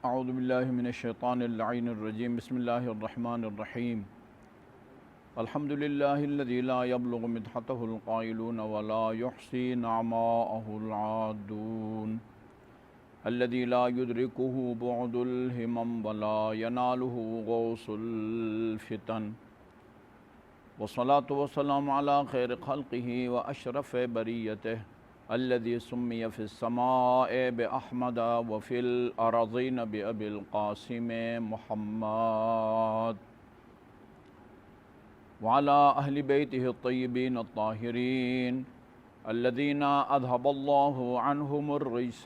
اعوذ باللہ من الشیطان اللعین الرجیم بسم اللہ الرحمن الرحیم الحمد للہ الذی لا یبلغ مدحتہ القائلون ولا یحصی نعماءہ العادون الذی لا یدرکہ بعد الہمم ولا ینالہ غوث الفتن والصلاة والسلام علی خیر خلقہ واشرف بریتہ الذي سمي في السماء بأحمد وفي الأراضين بأبي القاسم محمد وعلى أهل بيته الطيبين الطاهرين الذين أذهب الله عنهم الرجس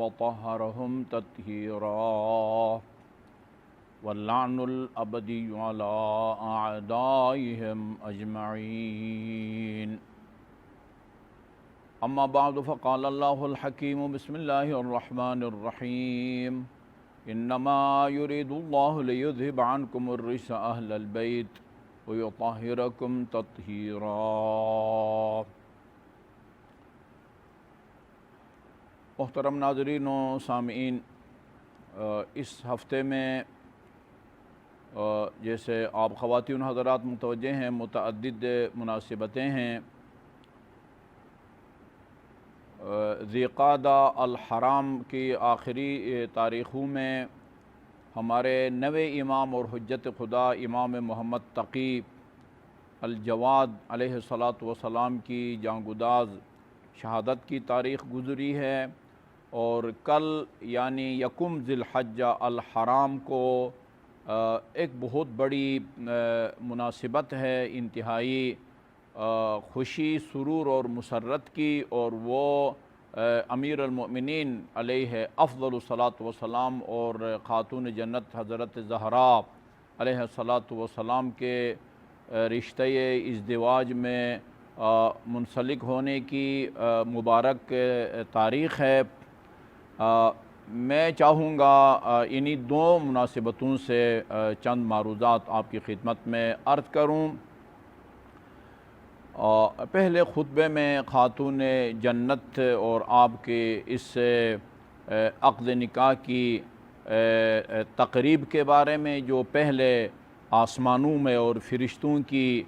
وطهرهم تطهيرا واللعن الأبدي على أعدائهم أجمعين اما بعد فقال اللہ الحکیم بسم اللہ الرحمن الرحیم انما یرید اللہ لیذہب عنکم الرجس اہل البیت ویطہرکم تطہیرا۔ محترم ناظرین و سامعین، اس ہفتے میں جیسے آپ خواتین حضرات متوجہ ہیں، متعدد مناسبتیں ہیں۔ ذی قعدہ الحرام کی آخری تاریخوں میں ہمارے نوے امام اور حجت خدا امام محمد تقی الجواد علیہ الصلاۃ کی جانگداز شہادت کی تاریخ گزری ہے، اور کل یعنی یکم ذی الحجہ الحرام کو ایک بہت بڑی مناسبت ہے، انتہائی خوشی، سرور اور مسرت کی، اور وہ امیر المؤمنین علیہ افضل الصلاۃ والسلام اور خاتون جنت حضرت زہرا علیہ الصلاۃ والسلام کے رشتہ ازدواج میں منسلک ہونے کی مبارک تاریخ ہے۔ میں چاہوں گا انہی دو مناسبتوں سے چند معروضات آپ کی خدمت میں عرض کروں۔ پہلے خطبے میں خاتون جنت اور آپ کے اس عقد نکاح کی تقریب کے بارے میں، جو پہلے آسمانوں میں اور فرشتوں کی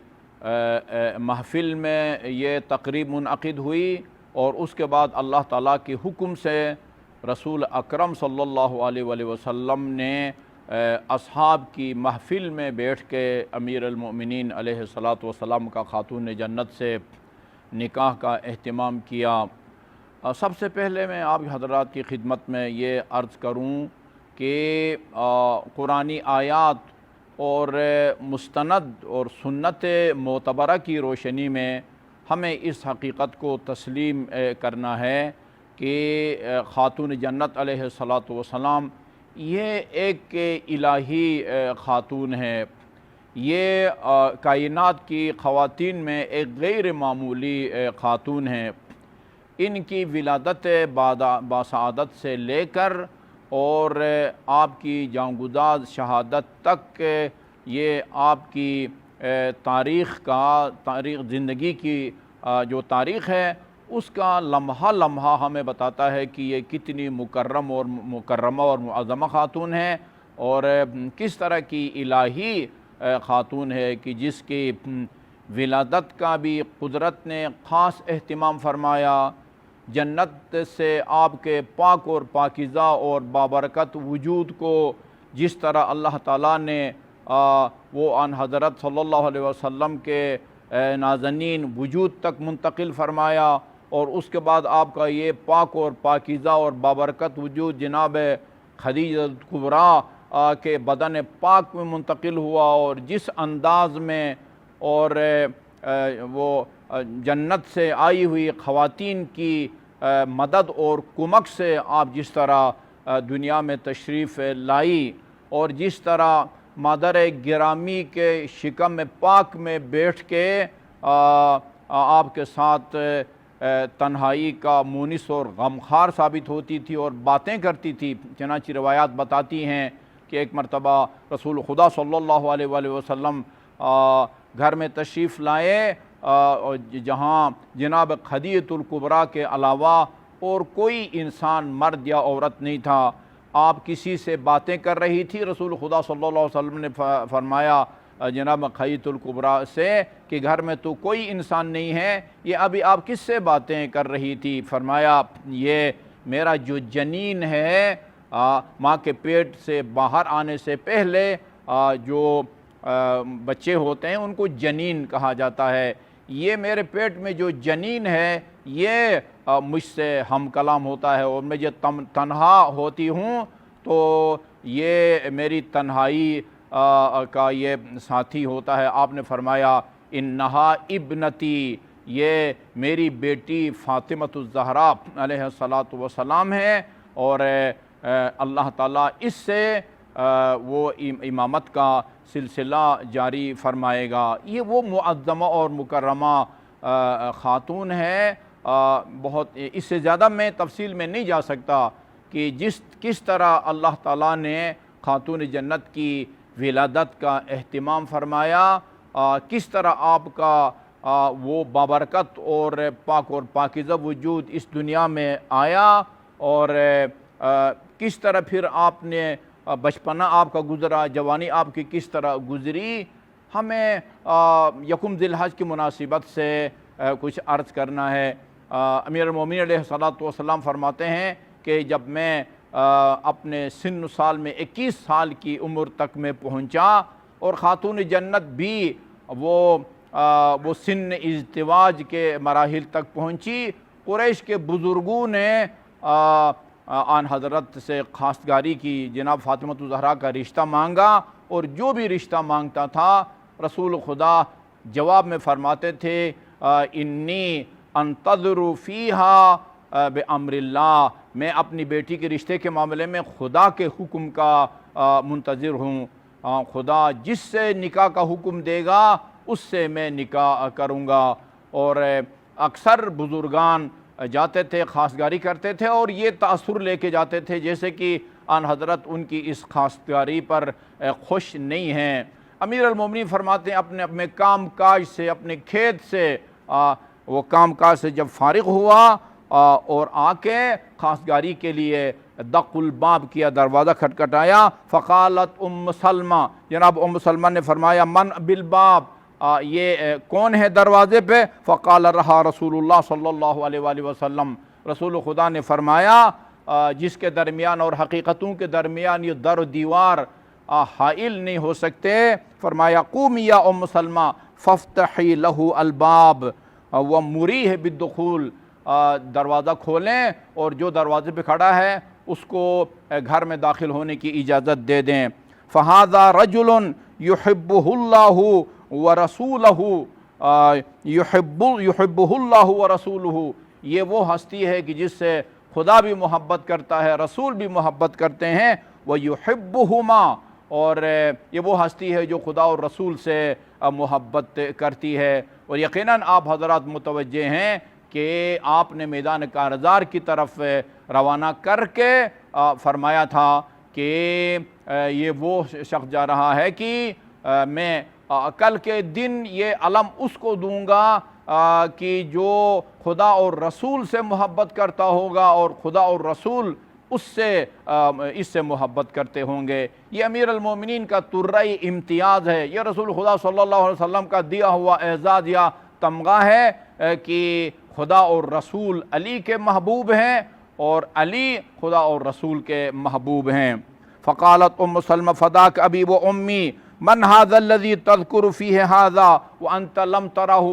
محفل میں یہ تقریب منعقد ہوئی، اور اس کے بعد اللہ تعالیٰ کے حکم سے رسول اکرم صلی اللہ علیہ وآلہ وسلم نے اصحاب کی محفل میں بیٹھ کے امیر المؤمنین علیہ الصلاۃ والسلام کا خاتون جنت سے نکاح کا اہتمام کیا۔ سب سے پہلے میں آپ حضرات کی خدمت میں یہ عرض کروں کہ قرآنی آیات اور مستند اور سنت معتبرہ کی روشنی میں ہمیں اس حقیقت کو تسلیم کرنا ہے کہ خاتون جنت علیہ الصلاۃ والسلام یہ ایک الہی خاتون ہے، یہ کائنات کی خواتین میں ایک غیر معمولی خاتون ہے۔ ان کی ولادت باسعادت سے لے کر اور آپ کی جانگداز شہادت تک یہ آپ کی تاریخ زندگی کی جو تاریخ ہے، اس کا لمحہ لمحہ ہمیں بتاتا ہے کہ یہ کتنی مکرمہ اور معظمہ خاتون ہے، اور کس طرح کی الہی خاتون ہے کہ جس کی ولادت کا بھی قدرت نے خاص اہتمام فرمایا۔ جنت سے آپ کے پاک اور پاکیزہ اور بابرکت وجود کو جس طرح اللہ تعالیٰ نے وہ آن حضرت صلی اللہ علیہ وسلم کے نازنین وجود تک منتقل فرمایا، اور اس کے بعد آپ کا یہ پاک اور پاکیزہ اور بابرکت وجود جناب خدیجہ کبریٰ کے بدن پاک میں منتقل ہوا، اور جس انداز میں اور وہ جنت سے آئی ہوئی خواتین کی مدد اور کمک سے آپ جس طرح دنیا میں تشریف لائی، اور جس طرح مادر گرامی کے شکم پاک میں بیٹھ کے آپ کے ساتھ تنہائی کا مونس اور غمخوار ثابت ہوتی تھی اور باتیں کرتی تھی۔ چنانچہ روایات بتاتی ہیں کہ ایک مرتبہ رسول خدا صلی اللہ علیہ وآلہ وسلم گھر میں تشریف لائے، جہاں جناب خدیجہ الکبریٰ کے علاوہ اور کوئی انسان مرد یا عورت نہیں تھا، آپ کسی سے باتیں کر رہی تھی، رسول خدا صلی اللہ علیہ وسلم نے فرمایا جناب خدیجۃ الکبریٰ سے کہ گھر میں تو کوئی انسان نہیں ہے، یہ ابھی آپ کس سے باتیں کر رہی تھی؟ فرمایا یہ میرا جو جنین ہے، ماں کے پیٹ سے باہر آنے سے پہلے جو بچے ہوتے ہیں ان کو جنین کہا جاتا ہے، یہ میرے پیٹ میں جو جنین ہے یہ مجھ سے ہم کلام ہوتا ہے، اور میں جب تنہا ہوتی ہوں تو یہ میری تنہائی کا یہ ساتھی ہوتا ہے۔ آپ نے فرمایا انہا ابنتی، یہ میری بیٹی فاطمۃ الزہرا علیہ الصلاۃ والسلام ہے، اور اللہ تعالیٰ اس سے وہ امامت کا سلسلہ جاری فرمائے گا۔ یہ وہ معظمہ اور مکرمہ خاتون ہے، بہت اس سے زیادہ میں تفصیل میں نہیں جا سکتا کہ کس طرح اللہ تعالیٰ نے خاتون جنت کی ولادت کا اہتمام فرمایا، کس طرح آپ کا وہ بابرکت اور پاک اور پاکیزہ وجود اس دنیا میں آیا، اور کس طرح پھر آپ نے بچپنا آپ کا گزرا، جوانی آپ کی کس طرح گزری۔ ہمیں یکم ذی الحج کی مناسبت سے کچھ عرض کرنا ہے۔ امیر المومنین علیہ الصلوۃ والسلام فرماتے ہیں کہ جب میں اپنے سن سال میں 21 سال کی عمر تک میں پہنچا، اور خاتون جنت بھی وہ سن ازدواج کے مراحل تک پہنچی، قریش کے بزرگوں نے آن حضرت سے خواستگاری کی، جناب فاطمۃ الزہرا کا رشتہ مانگا، اور جو بھی رشتہ مانگتا تھا رسول خدا جواب میں فرماتے تھے انی انتظر فیہا بامر اللہ، میں اپنی بیٹی کے رشتے کے معاملے میں خدا کے حکم کا منتظر ہوں، خدا جس سے نکاح کا حکم دے گا اس سے میں نکاح کروں گا۔ اور اکثر بزرگان جاتے تھے، خواستگاری کرتے تھے، اور یہ تأثر لے کے جاتے تھے جیسے کہ آن حضرت ان کی اس خواستگاری پر خوش نہیں ہیں۔ امیر المومنین فرماتے ہیں اپنے کام کاج سے، اپنے کھیت سے، وہ کام کاج سے جب فارغ ہوا اور آ کے خواستگاری کے لیے دق الباب کیا، دروازہ کھٹکھٹایا، فقالت ام سلمہ، جناب ام سلمہ نے فرمایا من بالباب، یہ کون ہے دروازے پہ؟ فقال رہا رسول اللہ صلی اللہ علیہ وآلہ وسلم، رسول خدا نے فرمایا جس کے درمیان اور حقیقتوں کے درمیان یہ در و دیوار حائل نہیں ہو سکتے، فرمایا قومی یا ام سلمہ فافتحی لہ الباب ومریہ بالدخول، دروازہ کھولیں اور جو دروازے پہ کھڑا ہے اس کو گھر میں داخل ہونے کی اجازت دے دیں۔ فہذا رجل یحبہ اللہ ورسولہ، یحبہ اللہ ورسولہ، یہ وہ ہستی ہے کہ جس سے خدا بھی محبت کرتا ہے، رسول بھی محبت کرتے ہیں، وَيُحِبُّهُمَا، اور یہ وہ ہستی ہے جو خدا اور رسول سے محبت کرتی ہے۔ اور یقیناً آپ حضرات متوجہ ہیں کہ آپ نے میدان کارزار کی طرف روانہ کر کے فرمایا تھا کہ یہ وہ شخص جا رہا ہے کہ میں کل کے دن یہ علم اس کو دوں گا کہ جو خدا اور رسول سے محبت کرتا ہوگا، اور خدا اور رسول اس سے محبت کرتے ہوں گے۔ یہ امیر المومنین کا ترئی امتیاز ہے، یہ رسول خدا صلی اللہ علیہ وسلم کا دیا ہوا اعزاز یا تمغہ ہے کہ خدا اور رسول علی کے محبوب ہیں، اور علی خدا اور رسول کے محبوب ہیں۔ فقالت ام سلمہ فداک ابی و امی من هذا الذي تذكر فيه هذا وانت لم تره،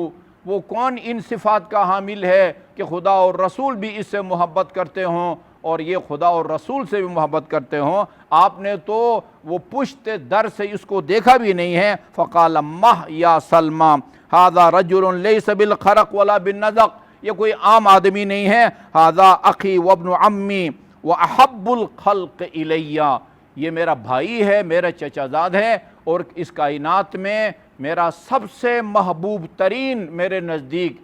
وہ کون ان صفات کا حامل ہے کہ خدا اور رسول بھی اس سے محبت کرتے ہوں اور یہ خدا اور رسول سے بھی محبت کرتے ہوں، آپ نے تو وہ پشت در سے اس کو دیکھا بھی نہیں ہے۔ فقال مہ یا سلمہ هذا رجل ليس بالخرق ولا بالنزق، یہ کوئی عام آدمی نہیں ہے، هذا اخی وابن عمی واحب الخلق الی، یہ میرا بھائی ہے، میرا چچا زاد ہے، اور اس کائنات میں میرا سب سے محبوب ترین، میرے نزدیک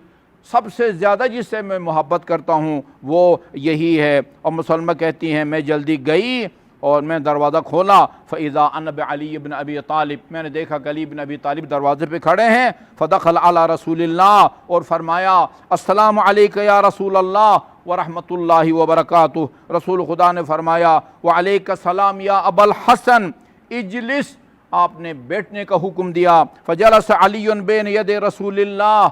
سب سے زیادہ جس سے میں محبت کرتا ہوں وہ یہی ہے۔ ام سلمہ کہتی ہیں میں جلدی گئی اور میں دروازہ کھولا فَإِذَا أَنَا بِعَلِيِّ بْنِ أَبِي طالب، میں نے دیکھا کہ علی بن ابی طالب دروازے پہ کھڑے ہیں. فَدَخَلَ عَلَى رسول اللہ، اور فرمایا السلام علیکہ یا رسول اللہ ورحمۃ اللہ وبرکاتہ. رسول خدا نے فرمایا وعلیک السلام یا ابا الحسن اجلس، آپ نے بیٹھنے کا حکم دیا. فجلس علی بین ید رسول اللہ،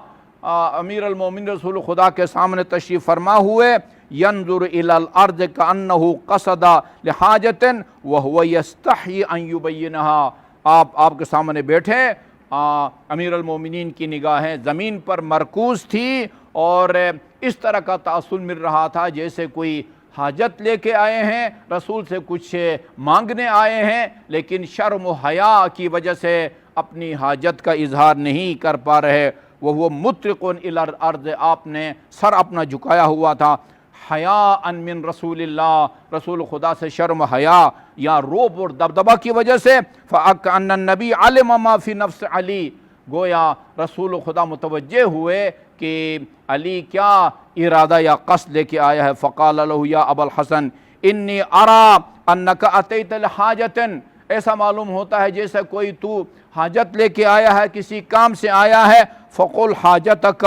امیر المومنین رسول خدا کے سامنے تشریف فرما ہوئے. ینظر الی الارض کانہ قصد لحاجۃ وہو یستحی ان یبینھا، آپ کے سامنے بیٹھے، امیر المومنین کی نگاہیں زمین پر مرکوز تھی اور اس طرح کا تأثر مل رہا تھا جیسے کوئی حاجت لے کے آئے ہیں، رسول سے کچھ مانگنے آئے ہیں، لیکن شرم و حیا کی وجہ سے اپنی حاجت کا اظہار نہیں کر پا رہے. وہ مطرق الی الارض، آپ نے سر اپنا جھکایا ہوا تھا. حیاء من رسول اللہ، رسول خدا سے شرم و حیا یا روب اور دبدبہ کی وجہ سے. فَأَكَأَنَّ النَّبِيَّ عَلِمَ مَا فِي نَفْسِ علی، گویا رسول خدا متوجہ ہوئے کہ علی کیا ارادہ یا قصد لے کے آیا ہے. فقال له یا ابا الحسن انی ارا انک اتیت لحاجۃ، ایسا معلوم ہوتا ہے جیسے کوئی تو حاجت لے کے آیا ہے، کسی کام سے آیا ہے. فقل حاجتک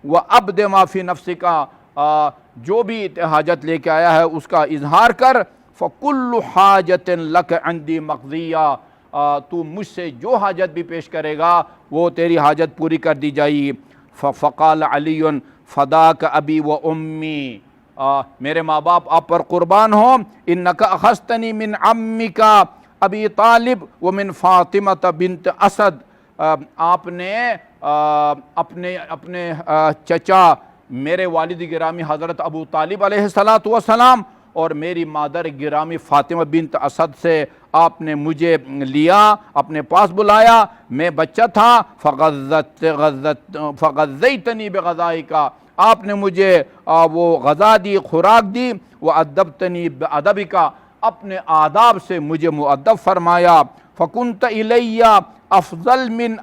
وابد ما فی نفسک، جو بھی حاجت لے کے آیا ہے اس کا اظہار کر. فکل حاجۃ لک عندی مقضیہ، تو مجھ سے جو حاجت بھی پیش کرے گا وہ تیری حاجت پوری کر دی جائے گی. فقال علی فداک ابی و امی، میرے ماں باپ آپ پر قربان ہوں. انک اخذتنی من عمک ابی طالب ومن فاطمہ بنت اسد، آپ نے اپنے چچا میرے والد گرامی حضرت ابو طالب علیہ السلام اور میری مادر گرامی فاطمہ بنت اسد سے آپ نے مجھے لیا، اپنے پاس بلایا. میں بچہ تھا. فغذیتنی بغذائک، آپ نے مجھے وہ غذا دی، خوراک دی. وادبتنی بادبک، اپنے آداب سے مجھے مؤدب فرمایا. فکنت الی افضل من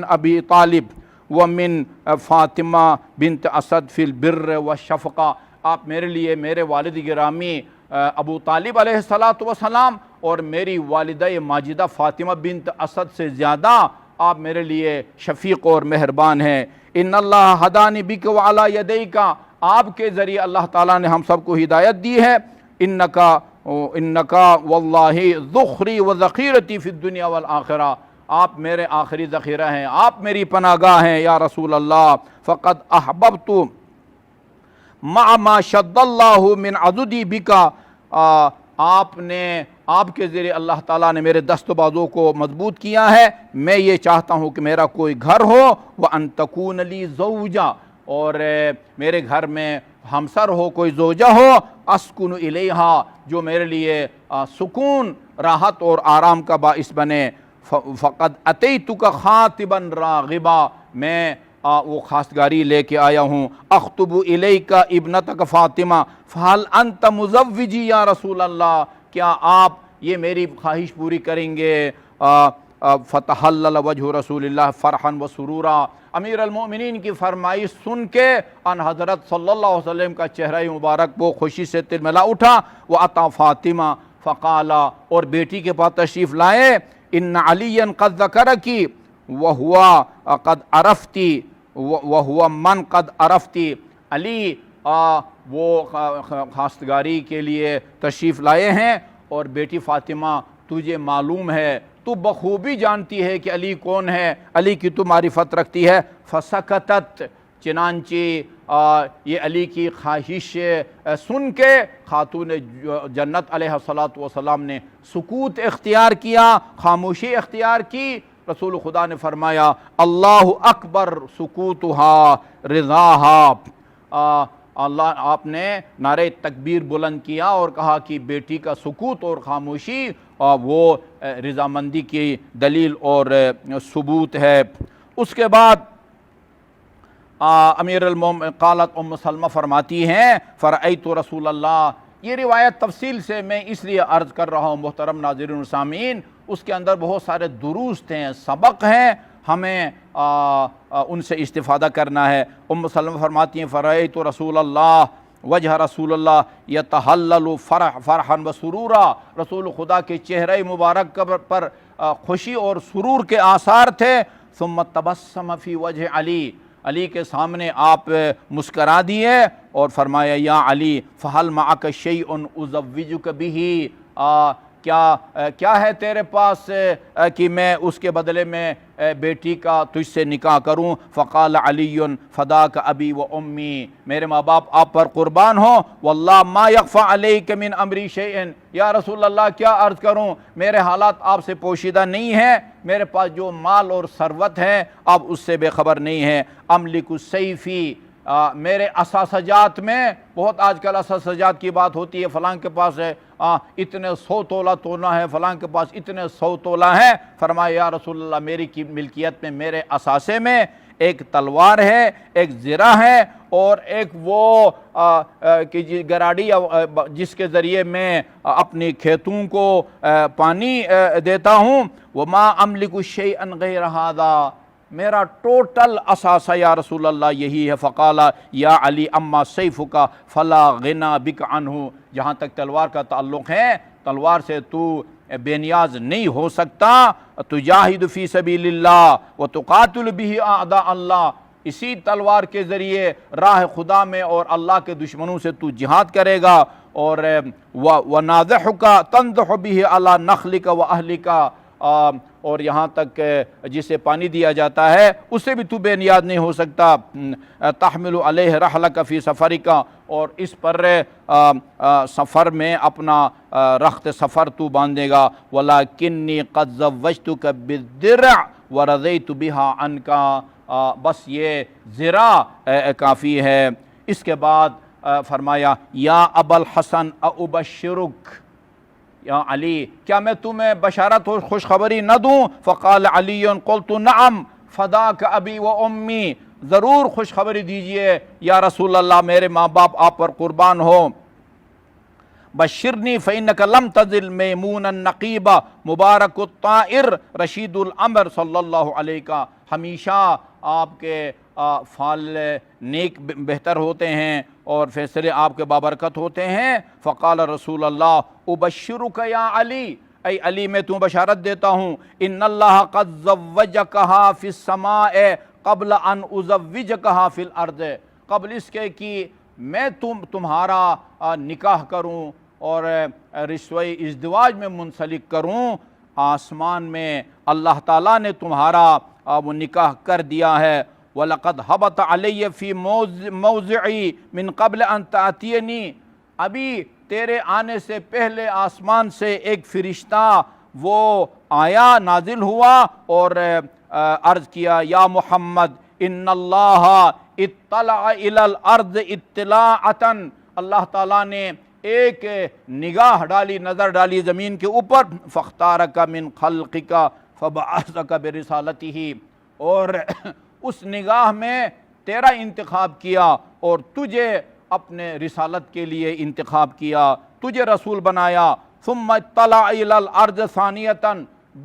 ابی طالب ومن فاطمہ بنت اسد فی البر والشفقہ، آپ میرے لیے میرے والد گرامی ابو طالب علیہ السلام اور میری والدہ ماجدہ فاطمہ بنت اسد سے زیادہ آپ میرے لیے شفیق اور مہربان ہیں. ان اللہ ہدانی بک وعلی یدیک، آپ کے ذریعے اللہ تعالیٰ نے ہم سب کو ہدایت دی ہے. انکا واللہ ذخری و ذخیرتی فی الدنیا والآخرہ، آپ میرے آخری ذخیرہ ہیں، آپ میری پناہ گاہ ہیں یا رسول اللہ. فقد احببت مع ما شد اللہ من عضدی بکا، آپ کے ذریعے اللہ تعالیٰ نے میرے دست و بازو کو مضبوط کیا ہے. میں یہ چاہتا ہوں کہ میرا کوئی گھر ہو. وَأَن تَكُونَ لِي زَوْجَةٌ، اور میرے گھر میں ہمسر ہو، کوئی زوجہ ہو. اسکن الیہا، جو میرے لیے سکون، راحت اور آرام کا باعث بنے. فقد اتیتک خاطبا راغبا، میں وہ خواستگاری لے کے آیا ہوں. اخطب الیک ابنتک فاطمہ فہل انت مزوجی یا رسول اللہ، کیا آپ یہ میری خواہش پوری کریں گے؟ فتحلل وجہ رسول اللہ فرحا و سرورا، امیر المؤمنین کی فرمائش سن کے ان حضرت صلی اللہ علیہ وسلم کا چہرہ مبارک وہ خوشی سے تلملا اٹھا. وَأَتَى فاطمہ فقال، اور بیٹی کے پاس تشریف لائے. ان علی قد ذکرکی وہو قد عرفتی وہو من قد عرفتی، علی وہ خواستگاری کے لیے تشریف لائے ہیں اور بیٹی فاطمہ تجھے معلوم ہے، تو بخوبی جانتی ہے کہ علی کون ہے، علی کی تو معرفت رکھتی ہے. فسکتت، چنانچہ یہ علی کی خواہش سن کے خاتون جنت علیہ السلام نے سکوت اختیار کیا، خاموشی اختیار کی. رسول خدا نے فرمایا اللہ اکبر سکوتہا رضاہا، اللہ آپ نے نعرہ تکبیر بلند کیا اور کہا کہ بیٹی کا سکوت اور خاموشی وہ رضامندی کی دلیل اور ثبوت ہے. اس کے بعد امیر المومنین قالت ام سلمہ فرماتی ہیں فرأیت رسول اللہ، یہ روایت تفصیل سے میں اس لیے عرض کر رہا ہوں محترم ناظرین و سامعین، اس کے اندر بہت سارے دروس ہیں، سبق ہیں، ہمیں ان سے استفادہ کرنا ہے. ام سلمہ فرماتی ہیں فرأیت رسول اللہ وجہ رسول اللہ یتحلل فرحا و سرورا، رسول خدا کے چہرہ مبارک پر خوشی اور سرور کے آثار تھے۔ ثم تبسم فی وجہ علی، علی کے سامنے آپ مسکرا دیے اور فرمایا یا علی فہل معک شیء ازوجک بہ، کیا ہے تیرے پاس کہ میں اس کے بدلے میں بیٹی کا تجھ سے نکاح کروں؟ فقال علی فداک ابی و امی، میرے ماں باپ آپ پر قربان ہوں، واللہ ما یخفی علیک من امری شیء، یا رسول اللہ کیا عرض کروں، میرے حالات آپ سے پوشیدہ نہیں ہیں، میرے پاس جو مال اور ثروت ہے آپ اس سے بے خبر نہیں ہیں۔ املک سیفی، میرے اساسجات میں، بہت آج کل اساسجات کی بات ہوتی ہے، فلاں کے پاس ہے اتنے 100 تولہ سونا ہے، فلاں کے پاس اتنے 100 تولہ ہیں۔ فرمایا یا رسول اللہ میری کی ملکیت میں، میرے اثاثے میں ایک تلوار ہے، ایک زرہ ہے، اور ایک وہ گراڑی جس کے ذریعے میں اپنی کھیتوں کو پانی دیتا ہوں۔ وما املک شیئا غیر ھذا، میرا ٹوٹل اثاثہ یا رسول اللہ یہی ہے۔ فقال یا علی اما سیفک فلا غنی بک عنہ، جہاں تک تلوار کا تعلق ہے، تلوار سے تو بے نیاز نہیں ہو سکتا۔ تجاہد فی سبیل اللہ وتقاتل بہ اعداء اللہ، اسی تلوار کے ذریعے راہ خدا میں اور اللہ کے دشمنوں سے تو جہاد کرے گا، اور وَنَاضِحُكَ تَنْضِحُ بِهِ عَلَى نَخْلِكَ وَأَهْلِكَ، اور یہاں تک جسے پانی دیا جاتا ہے اس سے بھی تو بے نیاز نہیں ہو سکتا۔ تحمل علیہ رحلک فی سفرک، اور اس پر سفر میں اپنا رخت سفر تو باندھے گا۔ وَلَكِنِّي قَدْ زَوَّجْتُكَ بِالدِّرْعِ وَرَضَيْتُ بِهَا عَنْكَ، بس یہ زرہ کافی ہے۔ اس کے بعد فرمایا یا ابا الحسن اُبشرک، یا علی کیا میں تمہیں بشارت اور خوشخبری نہ دوں؟ فقال علی قلت نعم فداک ابی و امی، ضرور خوشخبری دیجئے یا رسول اللہ، میرے ماں باپ آپ پر قربان ہو۔ بشرنی فإنک لم تزل میمونا نقیبا مبارک الطائر رشید الامر صلی اللہ علیہ کا، ہمیشہ آپ کے فعال نیک بہتر ہوتے ہیں اور فیصلے آپ کے بابرکت ہوتے ہیں۔ فقال رسول اللہ ابشرک یا علی، اے علی میں تمہیں بشارت دیتا ہوں، ان اللہ قد زوجکہا فی السماء قبل ان ازوجکہا فی الارض، قبل اس کے کہ میں تمہارا نکاح کروں اور رشتہ ازدواج میں منسلک کروں، آسمان میں اللہ تعالیٰ نے تمہارا وہ نکاح کر دیا ہے۔ وَلَقَدْ هَبَطَ عَلَيَّ فِي مَوْضِعِي مِن قَبْلَ أَن تَأْتِيَنِي، ابھی تیرے آنے سے پہلے آسمان سے ایک فرشتہ وہ آیا، نازل ہوا اور عرض کیا یا محمد ان اللہ اطلع الی الارض اطلاعۃ، اللہ تعالیٰ نے ایک نگاہ ڈالی، نظر ڈالی زمین کے اوپر، فاختارک من خلقک فبعثک برسالتہ، اور اس نگاہ میں تیرا انتخاب کیا اور تجھے اپنے رسالت کے لیے انتخاب کیا، تجھے رسول بنایا۔ ثم اطلع الی الارض ثانیۃ،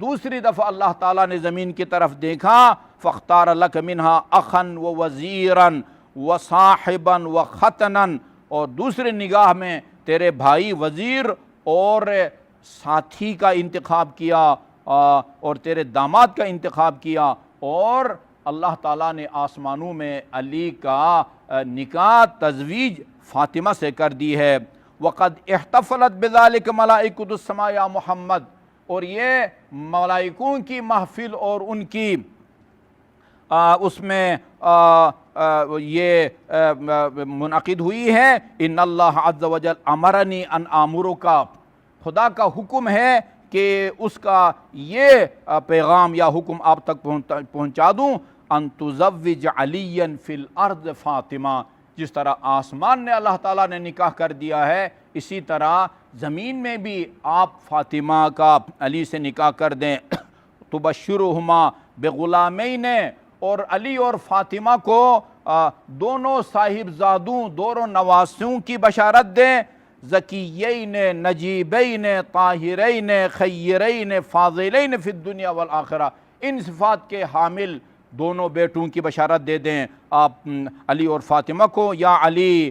دوسری دفعہ اللہ تعالیٰ نے زمین کی طرف دیکھا، فاختار لک منہا اخا و وزیرا و صاحبا و ختنا، اور دوسری نگاہ میں تیرے بھائی، وزیر اور ساتھی کا انتخاب کیا، اور تیرے داماد کا انتخاب کیا، اور اللہ تعالیٰ نے آسمانوں میں علی کا نکاح تزویج فاطمہ سے کر دی ہے۔ وقد احتفلت بذلک ملائکۃ السماء یا محمد، اور یہ ملائکوں کی محفل اور ان کی اس میں یہ منعقد ہوئی ہے۔ ان اللہ عز وجل امرنی ان آمرک، خدا کا حکم ہے کہ اس کا یہ پیغام یا حکم آپ تک پہنچا دوں، ان تزوج علی فی الارض فاطمہ، جس طرح آسمان نے اللہ تعالیٰ نے نکاح کر دیا ہے، اسی طرح زمین میں بھی آپ فاطمہ کا علی سے نکاح کر دیں۔ تبشرہما بغلامین، اور علی اور فاطمہ کو دونوں صاحبزادوں، دونوں نواسوں کی بشارت دیں، ذکیین نجیبین طاہرین خیرین فاضلین فی الدنیا والآخرہ، ان صفات کے حامل دونوں بیٹوں کی بشارت دے دیں آپ علی اور فاطمہ کو۔ یا علی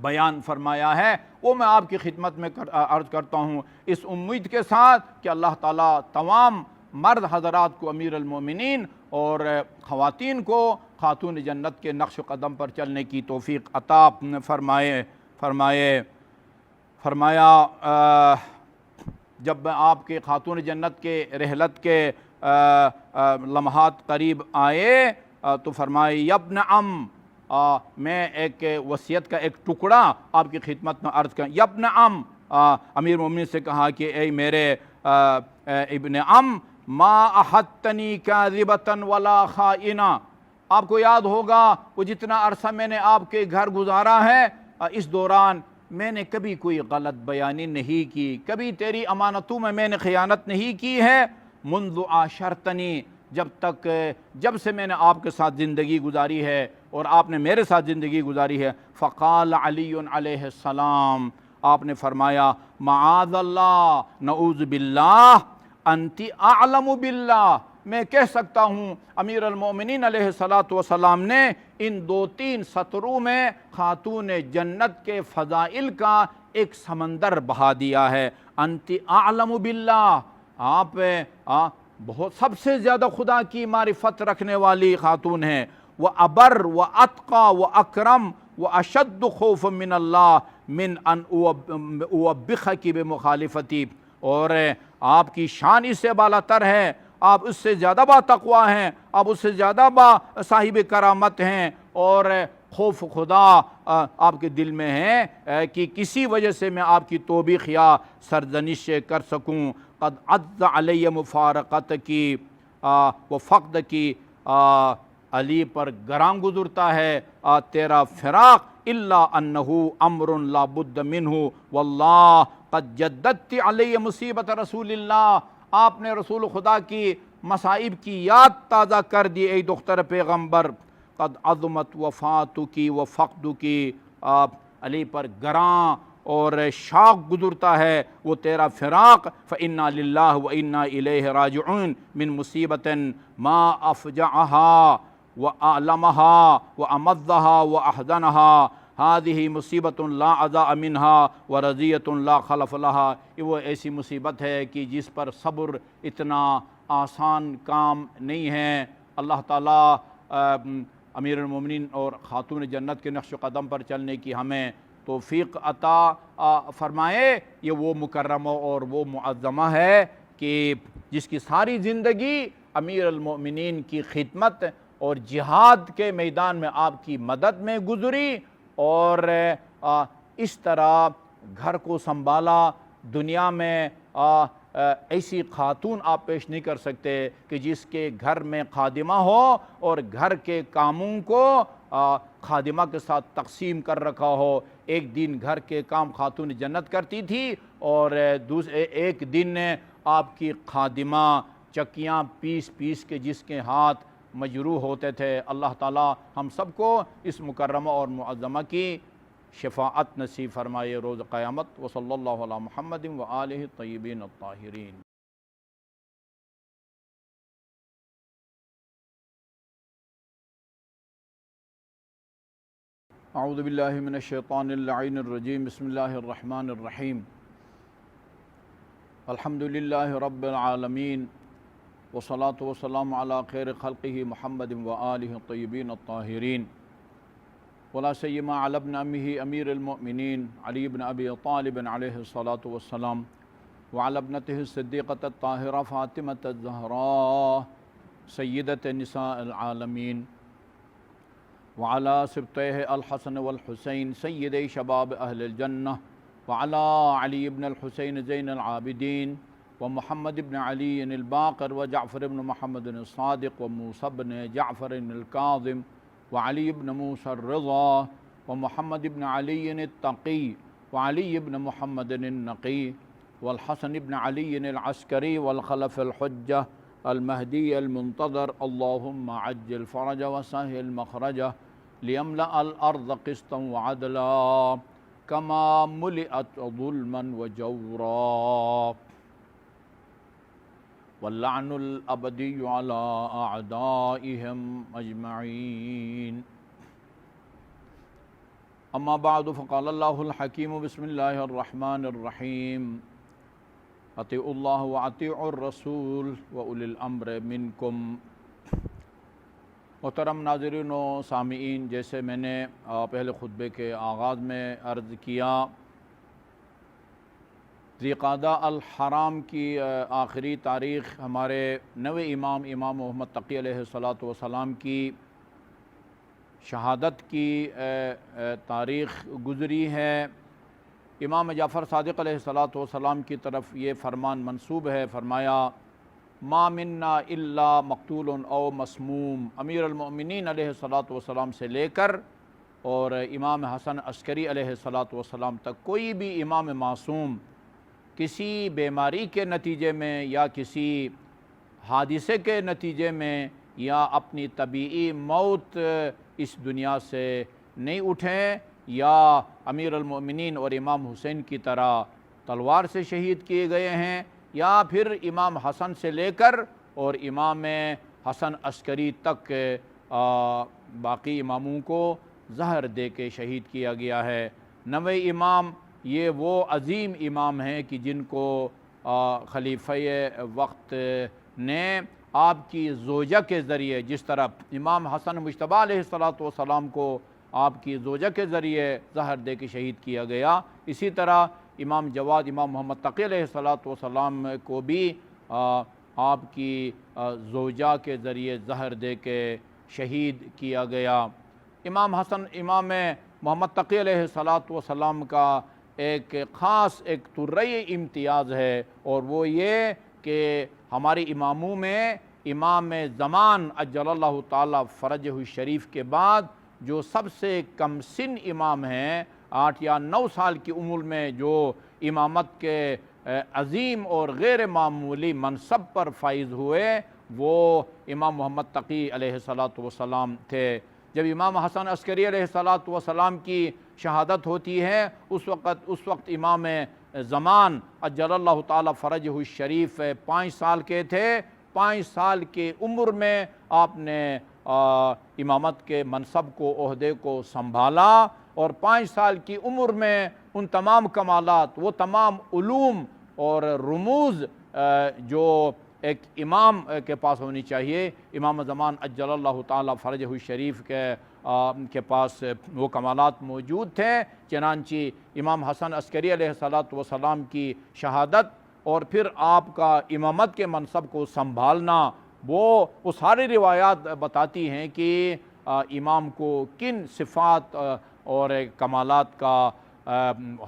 بیان فرمایا ہے وہ میں آپ کی خدمت میں عرض کرتا ہوں، اس امید کے ساتھ کہ اللہ تعالیٰ تمام مرد حضرات کو، امیر المومنین اور خواتین کو خاتون جنت کے نقش و قدم پر چلنے کی توفیق عطا فرمایا جب میں آپ کے خاتون جنت کے رحلت کے لمحات قریب آئے تو فرمائے یبن عم، میں ایک وصیت کا ایک ٹکڑا آپ کی خدمت میں عرض کریں۔ یبن عم، امیر مومنین سے کہا کہ اے میرے ابن عم، ما احدتنی کاذبۃ ولا خائنہ، آپ کو یاد ہوگا وہ جتنا عرصہ میں نے آپ کے گھر گزارا ہے، اس دوران میں نے کبھی کوئی غلط بیانی نہیں کی، کبھی تیری امانتوں میں نے خیانت نہیں کی ہے، منذ عاشرتنی، جب سے میں نے آپ کے ساتھ زندگی گزاری ہے اور آپ نے میرے ساتھ زندگی گزاری ہے۔ فقال علی علیہ السلام، آپ نے فرمایا معاذ اللہ، نعوذ باللہ، انت اعلم باللہ، میں کہہ سکتا ہوں امیر المومنین علیہ السلام نے ان 2-3 سطروں میں خاتون جنت کے فضائل کا ایک سمندر بہا دیا ہے۔ انت اعلم باللہ، آپ بہت سب سے زیادہ خدا کی معرفت رکھنے والی خاتون ہیں، وَأَبَرْ وَأَتْقَى وَأَكْرَمْ وَأَشَدُّ خَوْفًا مِّنَ اللَّهِ مِنْ أَنْ أُوَبِّخَكِ بِمُخَالِفَتِي، اور آپ کی شان اس سے بالا تر ہے، آپ اس سے زیادہ با تقویٰ ہیں، آپ اس سے زیادہ با صاحب کرامت ہیں، اور خوف خدا آپ کے دل میں ہے کہ کسی وجہ سے میں آپ کی توبیخ یا سرزنش کر سکوں۔ قد عز علی مفارقت کی و فقد کی، علی پر گراں گزرتا ہے تیرا فراق، الا انہ امر لا بد منہ واللہ قد جددت علی مصیبت رسول اللہ، آپ نے رسول خدا کی مصائب کی یاد تازہ کر دی اے دختر پیغمبر۔ قد عظمت وفاتکی و فقدکی، علی پر گراں اور شاق گزرتا ہے وہ تیرا فراق۔ فإنا للہ وإنا الیہ راجعون، من مصیبت ما افجعها وأعلمها وأمضها وأحزنها، هذه مصیبت لا عزاء منها ورضیۃ لا خلف لها، یہ وہ ایسی مصیبت ہے کہ جس پر صبر اتنا آسان کام نہیں ہے۔ اللہ تعالیٰ امیر المومنین اور خاتون جنت کے نقش و قدم پر چلنے کی ہمیں توفیق عطا فرمائے۔ یہ وہ مکرمہ اور وہ معظمہ ہے کہ جس کی ساری زندگی امیر المومنین کی خدمت اور جہاد کے میدان میں آپ کی مدد میں گزری، اور اس طرح گھر کو سنبھالا۔ دنیا میں ایسی خاتون آپ پیش نہیں کر سکتے کہ جس کے گھر میں خادمہ ہو اور گھر کے کاموں کو خادمہ کے ساتھ تقسیم کر رکھا ہو۔ ایک دن گھر کے کام خاتون جنت کرتی تھی اور ایک دن آپ کی خادمہ چکیاں پیس کے جس کے ہاتھ مجروح ہوتے تھے۔ اللہ تعالی ہم سب کو اس مکرمہ اور معظمہ کی شفاعت نصیب فرمائے روز قیامت۔ وصلی اللہ علی محمد وآلہ الطیبین الطاہرین۔ اعوذ باللہ من الشیطان اللعین الرجیم، بسم اللہ الرحمن الرحیم، الحمدللہ رب العالمین، والصلاة والسلام علی خیر خلقہ محمد وآلہ الطیبین الطاہرین، ولا سیما علی ابن امہ امیر المؤمنین علی بن ابی طالب علیہ الصلاة والسلام، وعلی ابنتہ الصدیقۃ الطاہرہ فاطمۃ الزہراء سیدۃ نساء العالمین، وعلی سبطیہ الحسن والحسین سیدی شباب اہل الجنہ، وعلی علی بن الحسین زین العابدین، ومحمد بن علی الباقر، وجعفر بن محمد الصادق، وموسیٰ بن جعفر الکاظم، وعلی بن موسیٰ الرضا، ومحمد بن علی التقی، وعلی بن محمد النقی، والحسن بن علی العسکری، والخلف الحجہ المہدی المنتظر، اللہم عجل فرج وسہل مخرجہ، لیملأ الارض قسطا وعدلا کما ملئت ظلما وجورا، واللعن الابدی علی اعدائہم اجمعین۔ اما بعد فقال اللہ الحکیم بسم اللہ الرحمن الرحیم اطیعوا اللہ واطیعوا الرسول واولی الامر منکم۔ محترم ناظرین و سامعین، جیسے میں نے پہلے خطبے کے آغاز میں عرض کیا، ذی القعدہ الحرام کی آخری تاریخ ہمارے نوے امام محمد تقی علیہ السلام کی شہادت کی تاریخ گزری ہے۔ امام جعفر صادق علیہ السلام کی طرف یہ فرمان منسوب ہے، فرمایا ما منا الا مقتول او مسموم۔ امیر المؤمنین علیہ السلام سے لے کر اور امام حسن عسکری علیہ السلام تک کوئی بھی امام معصوم کسی بیماری کے نتیجے میں یا کسی حادثے کے نتیجے میں یا اپنی طبیعی موت اس دنیا سے نہیں اٹھیں، یا امیر المؤمنین اور امام حسین کی طرح تلوار سے شہید کیے گئے ہیں، یا پھر امام حسن سے لے کر اور امام حسن عسکری تک باقی اماموں کو زہر دے کے شہید کیا گیا ہے۔ نوے امام یہ وہ عظیم امام ہیں کہ جن کو خلیفہ وقت نے آپ کی زوجہ کے ذریعے، جس طرح امام حسن مجتبیٰ علیہ السلام کو آپ کی زوجہ کے ذریعے زہر دے کے شہید کیا گیا، اسی طرح امام جواد امام محمد تقی علیہ السلام کو بھی آپ کی زوجہ کے ذریعے زہر دے کے شہید کیا گیا۔ امام محمد تقی علیہ السلام کا ایک خاص ایک ترئی امتیاز ہے، اور وہ یہ کہ ہمارے اماموں میں امام زمان عجل اللہ تعالی فرجہ الشریف کے بعد جو سب سے کم سن امام ہیں، 8 یا 9 سال کی عمر میں جو امامت کے عظیم اور غیر معمولی منصب پر فائز ہوئے، وہ امام محمد تقی علیہ السلام تھے۔ جب امام حسن عسکری علیہ السلام کی شہادت ہوتی ہے، اس وقت امام زمان عجل اللہ تعالی فرجہ الشریف 5 سال کے تھے۔ 5 سال کی عمر میں آپ نے امامت کے منصب کو، عہدے کو سنبھالا، اور 5 سال کی عمر میں ان تمام کمالات، وہ تمام علوم اور رموز جو ایک امام کے پاس ہونی چاہیے، امام زمان عجل اللہ تعالی فرجہ الشریف کے پاس وہ کمالات موجود تھے۔ چنانچہ امام حسن عسکری علیہ السلام کی شہادت اور پھر آپ کا امامت کے منصب کو سنبھالنا، وہ ساری روایات بتاتی ہیں کہ امام کو کن صفات اور کمالات کا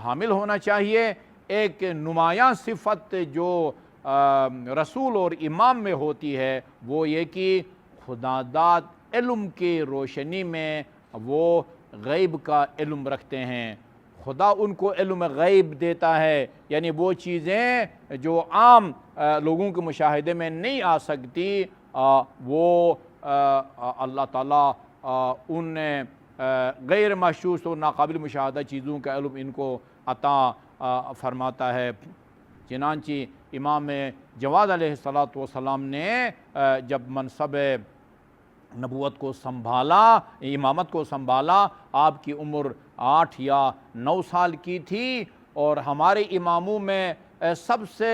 حامل ہونا چاہیے۔ ایک نمایاں صفت جو رسول اور امام میں ہوتی ہے وہ یہ کہ خداداد علم کی روشنی میں وہ غیب کا علم رکھتے ہیں۔ خدا ان کو علم غیب دیتا ہے، یعنی وہ چیزیں جو عام لوگوں کے مشاہدے میں نہیں آ سکتی، وہ اللہ تعالیٰ ان غیر محسوس و ناقابل مشاہدہ چیزوں کا علم ان کو عطا فرماتا ہے۔ چنانچہ امام جواد علیہ السلام نے جب منصب نبوت کو سنبھالا، امامت کو سنبھالا، آپ کی عمر 8 یا 9 سال کی تھی، اور ہمارے اماموں میں سب سے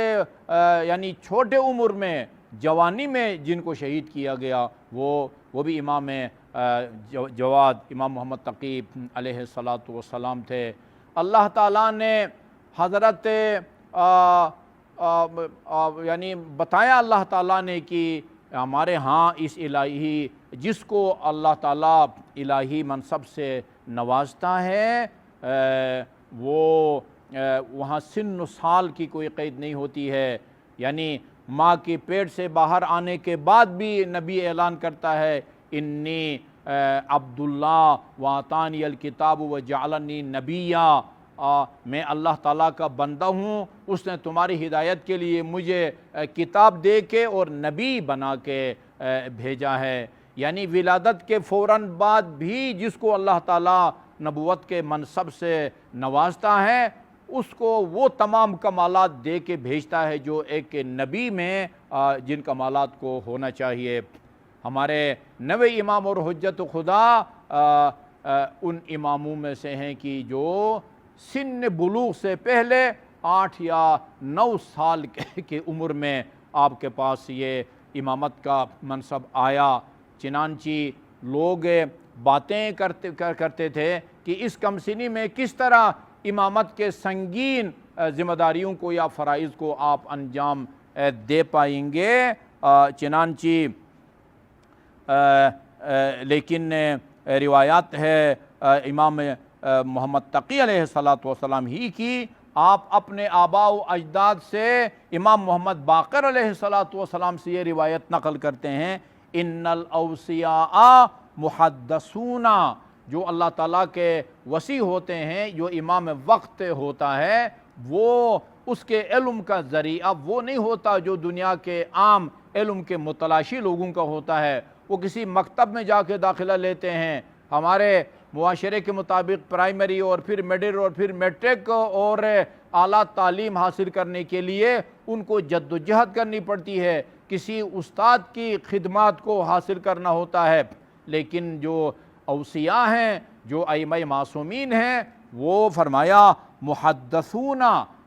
یعنی چھوٹے عمر میں، جوانی میں جن کو شہید کیا گیا وہ بھی امام جواد امام محمد تقی علیہ السلام تھے۔ اللہ تعالیٰ نے حضرت یعنی بتایا اللہ تعالیٰ نے کہ ہمارے ہاں اس الہی جس کو اللہ تعالیٰ الہی منصب سے نوازتا ہے، وہ وہاں سن و سال کی کوئی قید نہیں ہوتی ہے، یعنی ماں کے پیٹ سے باہر آنے کے بعد بھی نبی اعلان کرتا ہے انی عبداللہ وآتانی الکتاب وجعلنی نبیّا، میں اللہ تعالیٰ کا بندہ ہوں، اس نے تمہاری ہدایت کے لیے مجھے کتاب دے کے اور نبی بنا کے بھیجا ہے۔ یعنی ولادت کے فوراً بعد بھی جس کو اللہ تعالیٰ نبوت کے منصب سے نوازتا ہے، اس کو وہ تمام کمالات دے کے بھیجتا ہے جو ایک نبی میں جن کمالات کو ہونا چاہیے۔ ہمارے نوے امام اور حجت خدا ان اماموں میں سے ہیں کہ جو سن بلوغ سے پہلے 8 یا 9 سال کی عمر میں آپ کے پاس یہ امامت کا منصب آیا۔ چنانچہ لوگ باتیں کرتے تھے کہ اس کم سنی میں کس طرح امامت کے سنگین ذمہ داریوں کو یا فرائض کو آپ انجام دے پائیں گے۔ چنانچہ لیکن روایات ہے امام محمد تقی علیہ السلام ہی کی، آپ اپنے آباء و اجداد سے امام محمد باقر علیہ السلام سے یہ روایت نقل کرتے ہیں، ان الاوصیاء محدثون، جو اللہ تعالیٰ کے وصی ہوتے ہیں، جو امام وقت ہوتا ہے، وہ اس کے علم کا ذریعہ وہ نہیں ہوتا جو دنیا کے عام علم کے متلاشی لوگوں کا ہوتا ہے۔ وہ کسی مکتب میں جا کے داخلہ لیتے ہیں۔ ہمارے معاشرے کے مطابق پرائمری اور پھر مڈل اور پھر میٹرک اور اعلیٰ تعلیم حاصل کرنے کے لیے ان کو جد و جہد کرنی پڑتی ہے، کسی استاد کی خدمات کو حاصل کرنا ہوتا ہے۔ لیکن جو اوصیاء ہیں، جو ائمہ معصومین ہیں، وہ فرمایا محدثون،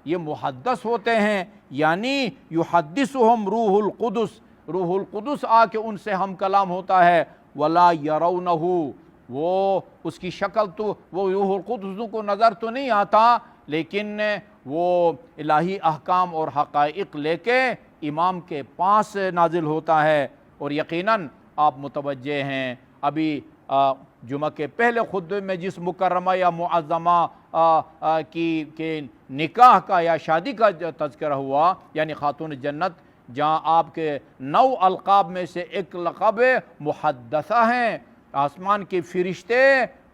یہ محدث ہوتے ہیں، یعنی یحدثہم روح القدس، روح القدس آ کے ان سے ہم کلام ہوتا ہے۔ ولا یرونہ، وہ اس کی شکل تو وہ روح القدس کو نظر تو نہیں آتا، لیکن وہ الہی احکام اور حقائق لے کے امام کے پاس نازل ہوتا ہے۔ اور یقیناً آپ متوجہ ہیں، ابھی جمعہ کے پہلے خطبے میں جس مکرمہ یا معظمہ کی نکاح کا یا شادی کا تذکرہ ہوا، یعنی خاتون جنت، جہاں آپ کے 9 القاب میں سے ایک لقب محدثہ ہیں۔ آسمان کے فرشتے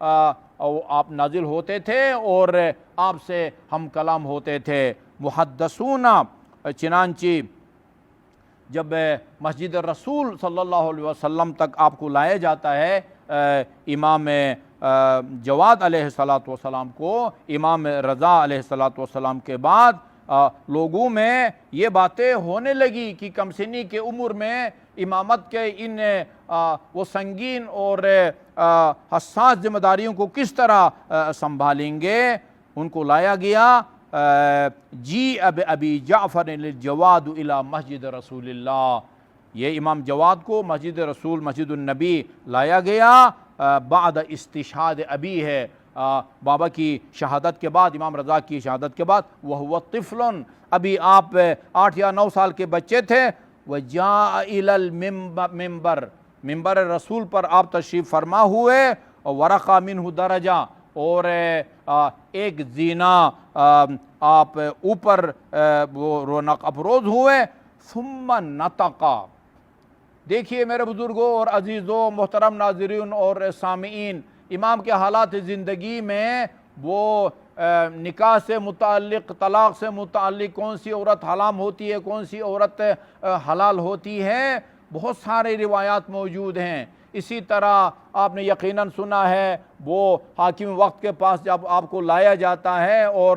آپ نازل ہوتے تھے اور آپ سے ہم کلام ہوتے تھے، محدثون۔ چنانچہ جب مسجد رسول صلی اللہ علیہ وسلم تک آپ کو لایا جاتا ہے، امام جواد علیہ السلام کو، امام رضا علیہ السلام کے بعد لوگوں میں یہ باتیں ہونے لگی کہ کم سنی کے عمر میں امامت کے ان وہ سنگین اور حساس ذمہ داریوں کو کس طرح سنبھالیں گے۔ ان کو لایا گیا، جی اب ابی جعفر الجواد الی مسجد رسول اللہ، یہ امام جواد کو مسجد رسول، مسجد النبی لایا گیا بعد استشہاد ابی ہے، بابا کی شہادت کے بعد، امام رضا کی شہادت کے بعد، وہو طفل، ابھی آپ 8 یا 9 سال کے بچے تھے، وجاء الی المنبر، منبر رسول پر آپ تشریف فرما ہوئے، ورقہ منہ درجہ، اور ایک زینہ آپ اوپر وہ رونق افروز ہوئے، ثم نطقا۔ دیکھیے میرے بزرگوں اور عزیزوں، محترم ناظرین اور سامعین، امام کے حالات زندگی میں وہ نکاح سے متعلق، طلاق سے متعلق، کون سی عورت حرام ہوتی ہے، کون سی عورت حلال ہوتی ہے، بہت سارے روایات موجود ہیں۔ اسی طرح آپ نے یقیناً سنا ہے، وہ حاکم وقت کے پاس جب آپ کو لایا جاتا ہے اور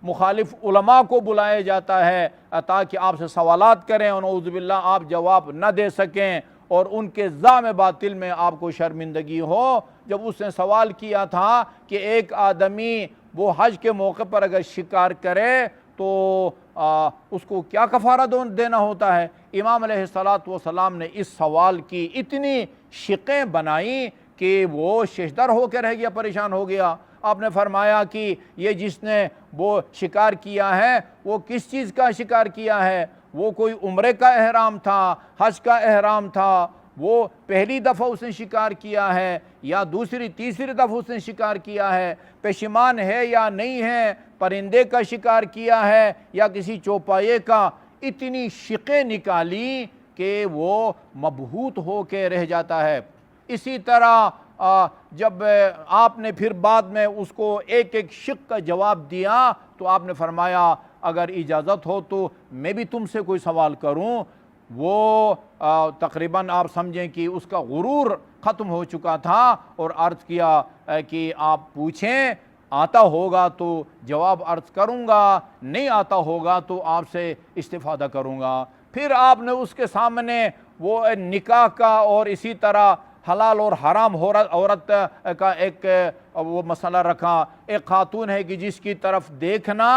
مخالف علماء کو بلایا جاتا ہے تاکہ آپ سے سوالات کریں، اور نعوذ باللہ آپ جواب نہ دے سکیں اور ان کے زعم باطل میں آپ کو شرمندگی ہو۔ جب اس نے سوال کیا تھا کہ ایک آدمی وہ حج کے موقع پر اگر شکار کرے تو اس کو کیا کفارہ دینا ہوتا ہے، امام علیہ السلام نے اس سوال کی اتنی شقیں بنائیں کہ وہ ششدر ہو کے رہ گیا، پریشان ہو گیا۔ آپ نے فرمایا کہ یہ جس نے وہ شکار کیا ہے وہ کس چیز کا شکار کیا ہے، وہ کوئی عمرے کا احرام تھا، حج کا احرام تھا، وہ پہلی دفعہ اس نے شکار کیا ہے یا دوسری تیسری دفعہ اس نے شکار کیا ہے، پشیمان ہے یا نہیں ہے، پرندے کا شکار کیا ہے یا کسی چوپائے کا، اتنی شقیں نکالی کہ وہ مبہوت ہو کے رہ جاتا ہے۔ اسی طرح جب آپ نے پھر بعد میں اس کو ایک ایک شق کا جواب دیا تو آپ نے فرمایا اگر اجازت ہو تو میں بھی تم سے کوئی سوال کروں۔ وہ تقریباً آپ سمجھیں کہ اس کا غرور ختم ہو چکا تھا اور عرض کیا کہ آپ پوچھیں، آتا ہوگا تو جواب عرض کروں گا، نہیں آتا ہوگا تو آپ سے استفادہ کروں گا۔ پھر آپ نے اس کے سامنے وہ نکاح کا اور اسی طرح حلال اور حرام عورت کا ایک وہ مسئلہ رکھا۔ ایک خاتون ہے کہ جس کی طرف دیکھنا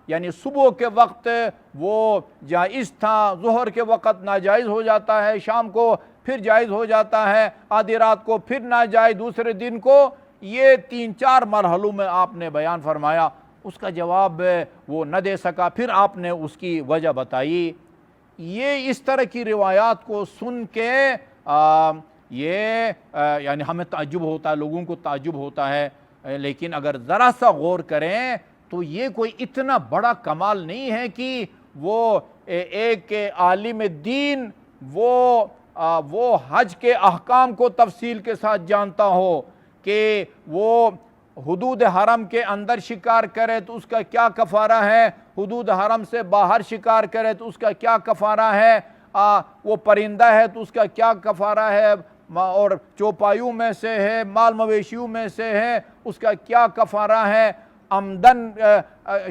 یعنی صبح کے وقت وہ جائز تھا، ظہر کے وقت ناجائز ہو جاتا ہے، شام کو پھر جائز ہو جاتا ہے، آدھی رات کو پھر ناجائز، دوسرے دن کو۔ یہ 3-4 مرحلوں میں آپ نے بیان فرمایا۔ اس کا جواب وہ نہ دے سکا، پھر آپ نے اس کی وجہ بتائی۔ یہ اس طرح کی روایات کو سن کے یعنی ہمیں تعجب ہوتا ہے، لوگوں کو تعجب ہوتا ہے، لیکن اگر ذرا سا غور کریں تو یہ کوئی اتنا بڑا کمال نہیں ہے کہ وہ ایک عالم دین وہ حج کے احکام کو تفصیل کے ساتھ جانتا ہو کہ وہ حدود حرم کے اندر شکار کرے تو اس کا کیا کفارہ ہے، حدود حرم سے باہر شکار کرے تو اس کا کیا کفارہ ہے، وہ پرندہ ہے تو اس کا کیا کفارہ ہے، اور چوپایوں میں سے ہے، مال مویشیوں میں سے ہے، اس کا کیا کفارہ ہے، عمدن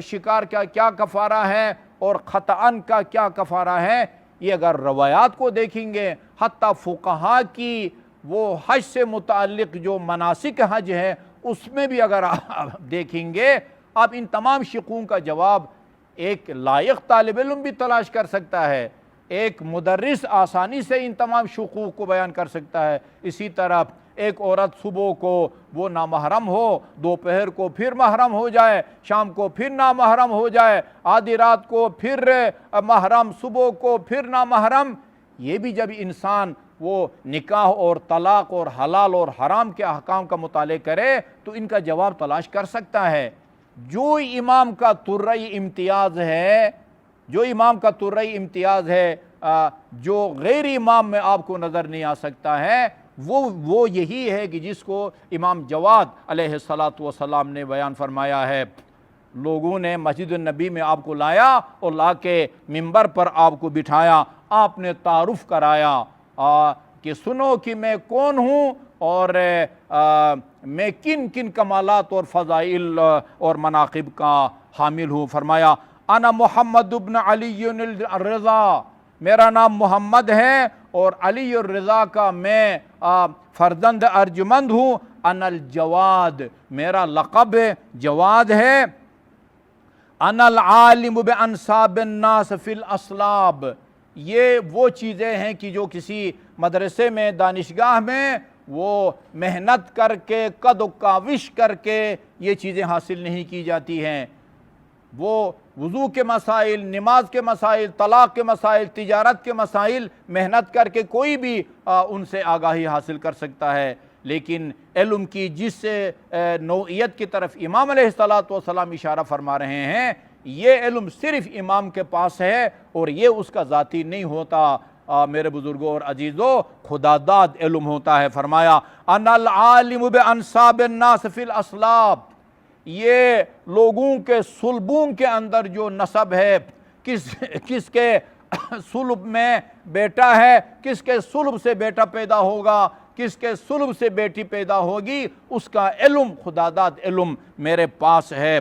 شکار کا کیا کفارہ ہے اور خطأً کا کیا کفارہ ہے۔ یہ اگر روایات کو دیکھیں گے، حتیٰ فقہاء کی وہ حج سے متعلق جو مناسک حج ہے اس میں بھی اگر آپ دیکھیں گے، آپ ان تمام شقوں کا جواب ایک لائق طالب علم بھی تلاش کر سکتا ہے، ایک مدرس آسانی سے ان تمام شقوق کو بیان کر سکتا ہے۔ اسی طرح ایک عورت صبح کو وہ نامحرم ہو، دوپہر کو پھر محرم ہو جائے، شام کو پھر نامحرم ہو جائے، آدھی رات کو پھر محرم، صبح کو پھر نامحرم، یہ بھی جب انسان وہ نکاح اور طلاق اور حلال اور حرام کے احکام کا مطالعہ کرے تو ان کا جواب تلاش کر سکتا ہے۔ جو امام کا ترئی امتیاز ہے، جو غیر امام میں آپ کو نظر نہیں آ سکتا ہے، وہ یہی ہے کہ جس کو امام جواد علیہ السلام نے بیان فرمایا ہے۔ لوگوں نے مسجد النبی میں آپ کو لایا اور لا کے منبر پر آپ کو بٹھایا، آپ نے تعارف کرایا کہ سنو کہ میں کون ہوں اور میں کن کن کمالات اور فضائل اور مناقب کا حامل ہوں۔ فرمایا انا محمد ابن علی الرضا، میرا نام محمد ہے اور علی الرضا کا میں فرزند ارجمند ہوں۔ انا الجواد، میرا لقب جواد ہے۔ انا العالم بانصاب الناس فی الاسلاب، یہ وہ چیزیں ہیں کہ جو کسی مدرسے میں، دانشگاہ میں وہ محنت کر کے، قد و کاوش کر کے یہ چیزیں حاصل نہیں کی جاتی ہیں۔ وہ وضو کے مسائل، نماز کے مسائل، طلاق کے مسائل، تجارت کے مسائل محنت کر کے کوئی بھی ان سے آگاہی حاصل کر سکتا ہے، لیکن علم کی جس نوعیت کی طرف امام علیہ السلام اشارہ فرما رہے ہیں، یہ علم صرف امام کے پاس ہے اور یہ اس کا ذاتی نہیں ہوتا، میرے بزرگوں اور عزیزوں، خدا داد علم ہوتا ہے۔ فرمایا انا العالم بانصاب الناس فی الاسلاب، یہ لوگوں کے صلبوں کے اندر جو نسب ہے، کس کے صلب میں بیٹا ہے، کس کے صلب سے بیٹا پیدا ہوگا، کس کے صلب سے بیٹی پیدا ہوگی، اس کا علم، خدا داد علم میرے پاس ہے۔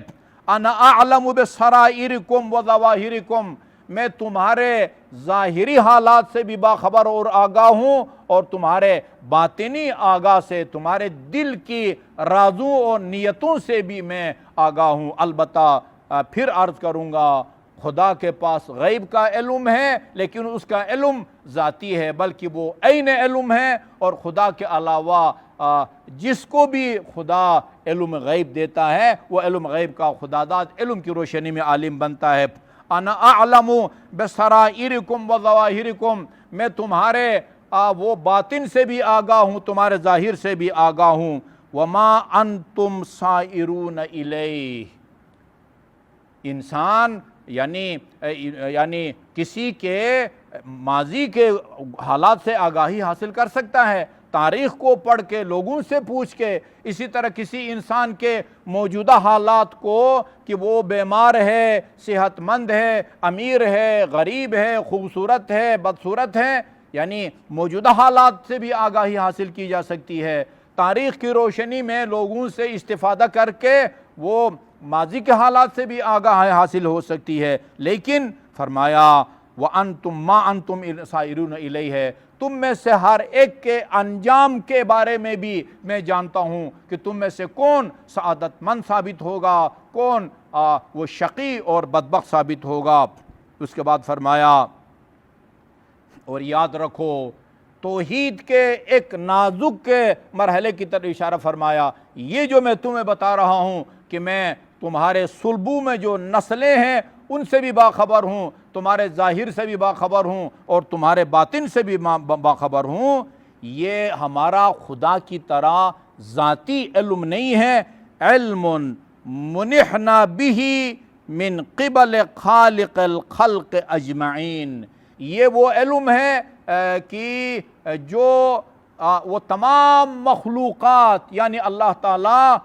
انا اعلم بسرائرکم و ظواہرکم، میں تمہارے ظاہری حالات سے بھی باخبر اور آگاہ ہوں اور تمہارے باطنی آگاہ سے، تمہارے دل کی رازوں اور نیتوں سے بھی میں آگاہ ہوں۔ البتہ پھر عرض کروں گا، خدا کے پاس غیب کا علم ہے لیکن اس کا علم ذاتی ہے، بلکہ وہ عین علم ہے، اور خدا کے علاوہ جس کو بھی خدا علم غیب دیتا ہے وہ علم غیب کا خدا داد علم کی روشنی میں عالم بنتا ہے۔ انا اعلم بسرائرکم و ظواہرکم، میں تمہارے وہ باطن سے بھی آگاہ ہوں، تمہارے ظاہر سے بھی آگاہ ہوں۔ وما انتم سائرون الیہ، انسان یعنی کسی کے ماضی کے حالات سے آگاہی حاصل کر سکتا ہے، تاریخ کو پڑھ کے، لوگوں سے پوچھ کے۔ اسی طرح کسی انسان کے موجودہ حالات کو کہ وہ بیمار ہے، صحت مند ہے، امیر ہے، غریب ہے، خوبصورت ہے، بدصورت ہے، یعنی موجودہ حالات سے بھی آگاہی حاصل کی جا سکتی ہے۔ تاریخ کی روشنی میں لوگوں سے استفادہ کر کے وہ ماضی کے حالات سے بھی آگاہی حاصل ہو سکتی ہے، لیکن فرمایا وَأَنْتُمْ مَا أَنْتُمْ سَائِرُونَ إِلَيْهِ، تم میں سے ہر ایک کے انجام کے بارے میں بھی میں جانتا ہوں کہ تم میں سے کون سعادت مند ثابت ہوگا، کون وہ شقی اور بدبخت ثابت ہوگا۔ اس کے بعد فرمایا، اور یاد رکھو توحید کے ایک نازک کے مرحلے کی طرف اشارہ فرمایا، یہ جو میں تمہیں بتا رہا ہوں کہ میں تمہارے صلبوں میں جو نسلیں ہیں ان سے بھی باخبر ہوں، تمہارے ظاہر سے بھی باخبر ہوں اور تمہارے باطن سے بھی باخبر ہوں، یہ ہمارا خدا کی طرح ذاتی علم نہیں ہے، علم منحنا بہ من قبل خالق الخلق اجمعین، یہ وہ علم ہے کہ جو وہ تمام مخلوقات یعنی اللہ تعالیٰ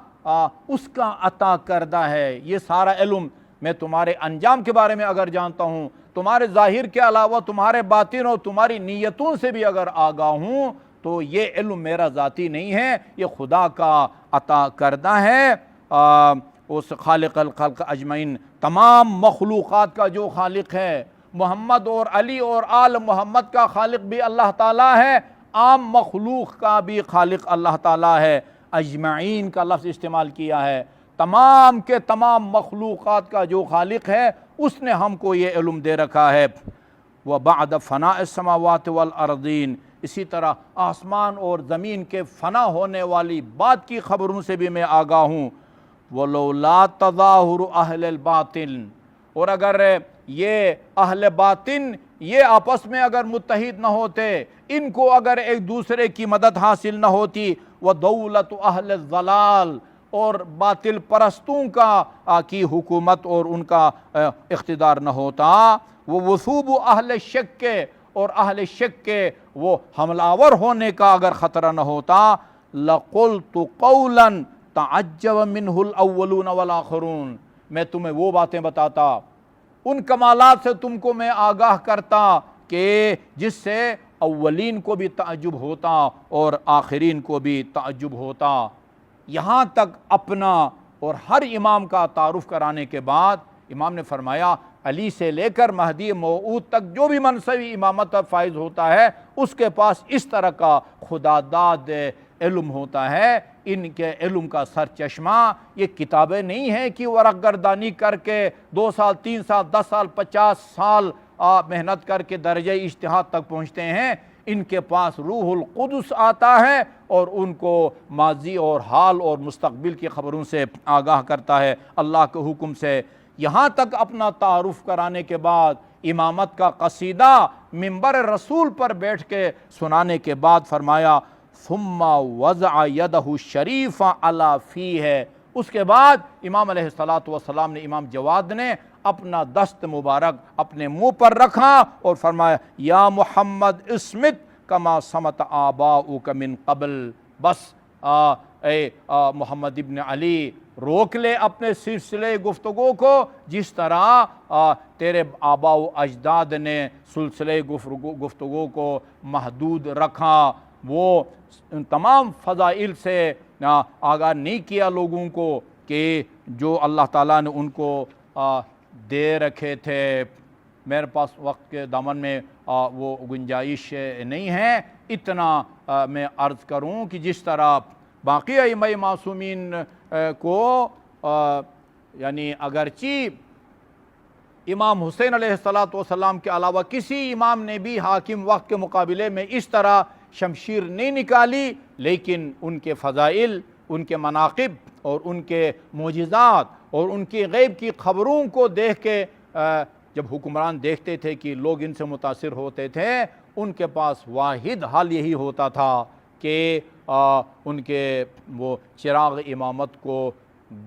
اس کا عطا کردہ ہے۔ یہ سارا علم میں تمہارے انجام کے بارے میں اگر جانتا ہوں، تمہارے ظاہر کے علاوہ تمہارے باطن اور تمہاری نیتوں سے بھی اگر آگاہ ہوں، تو یہ علم میرا ذاتی نہیں ہے، یہ خدا کا عطا کردہ ہے۔ اس خالق الخلق اجمعین، تمام مخلوقات کا جو خالق ہے، محمد اور علی اور آل محمد کا خالق بھی اللہ تعالیٰ ہے، عام مخلوق کا بھی خالق اللہ تعالیٰ ہے۔ اجمعین کا لفظ استعمال کیا ہے، تمام کے تمام مخلوقات کا جو خالق ہے اس نے ہم کو یہ علم دے رکھا ہے۔ وَبَعْدَ فَنَاءِ السَّمَاوَاتِ وَالْأَرْضِينَ، اسی طرح آسمان اور زمین کے فنا ہونے والی بات کی خبروں سے بھی میں آگاہ ہوں۔ وَلَوْلَا تَظَاهُرُ أَهْلِ الْبَاطِلِ، اور اگر یہ اہل باطن یہ آپس میں اگر متحد نہ ہوتے، ان کو اگر ایک دوسرے کی مدد حاصل نہ ہوتی، وَدَوْلَةُ أَهْلِ الضَّلَالِ، اور باطل پرستوں کی حکومت اور ان کا اقتدار نہ ہوتا، وَوُثُوبُ أَهْلِ الشَّكِّ، اور اہل شک کے وہ حملہ آور ہونے کا اگر خطرہ نہ ہوتا، لَقُلْتُ قَوْلًا تَعَجَّبَ مِنْهُ الْأَوَّلُونَ وَالْآخِرُونَ، میں تمہیں وہ باتیں بتاتا، ان کمالات سے تم کو میں آگاہ کرتا کہ جس سے اولین کو بھی تعجب ہوتا اور آخرین کو بھی تعجب ہوتا۔ یہاں تک اپنا اور ہر امام کا تعارف کرانے کے بعد امام نے فرمایا، علی سے لے کر مہدی موعود تک جو بھی منصبی امامت پر فائز ہوتا ہے اس کے پاس اس طرح کا خدا داد علم ہوتا ہے۔ ان کے علم کا سر چشمہ یہ کتابیں نہیں ہیں کہ ورق گردانی کر کے 2 سال 3 سال 10 سال 50 سال محنت کر کے درجہ اجتہاد تک پہنچتے ہیں۔ ان کے پاس روح القدس آتا ہے اور ان کو ماضی اور حال اور مستقبل کی خبروں سے آگاہ کرتا ہے اللہ کے حکم سے۔ یہاں تک اپنا تعارف کرانے کے بعد امامت کا قصیدہ منبر رسول پر بیٹھ کے سنانے کے بعد فرمایا، ثم وضع یدہ شریفہ علی فیہ، اس کے بعد امام علیہ السلام نے امام جواد نے اپنا دست مبارک اپنے منہ پر رکھا اور فرمایا، یا محمد اسمت کما صمت آباؤک من قبل، بس اے محمد ابن علی روک لے اپنے سلسلے گفتگو کو، جس طرح تیرے آباء و اجداد نے سلسلے گفتگو کو محدود رکھا، وہ تمام فضائل سے آگاہ نہیں کیا لوگوں کو کہ جو اللہ تعالیٰ نے ان کو دے رکھے تھے۔ میرے پاس وقت کے دامن میں وہ گنجائش نہیں ہے، اتنا میں عرض کروں کہ جس طرح باقی ائمہ معصومین کو یعنی اگرچہ امام حسین علیہ السلام کے علاوہ کسی امام نے بھی حاکم وقت کے مقابلے میں اس طرح شمشیر نہیں نکالی، لیکن ان کے فضائل، ان کے مناقب اور ان کے معجزات اور ان کی غیب کی خبروں کو دیکھ کے جب حکمران دیکھتے تھے کہ لوگ ان سے متاثر ہوتے تھے، ان کے پاس واحد حل یہی ہوتا تھا کہ ان کے وہ چراغ امامت کو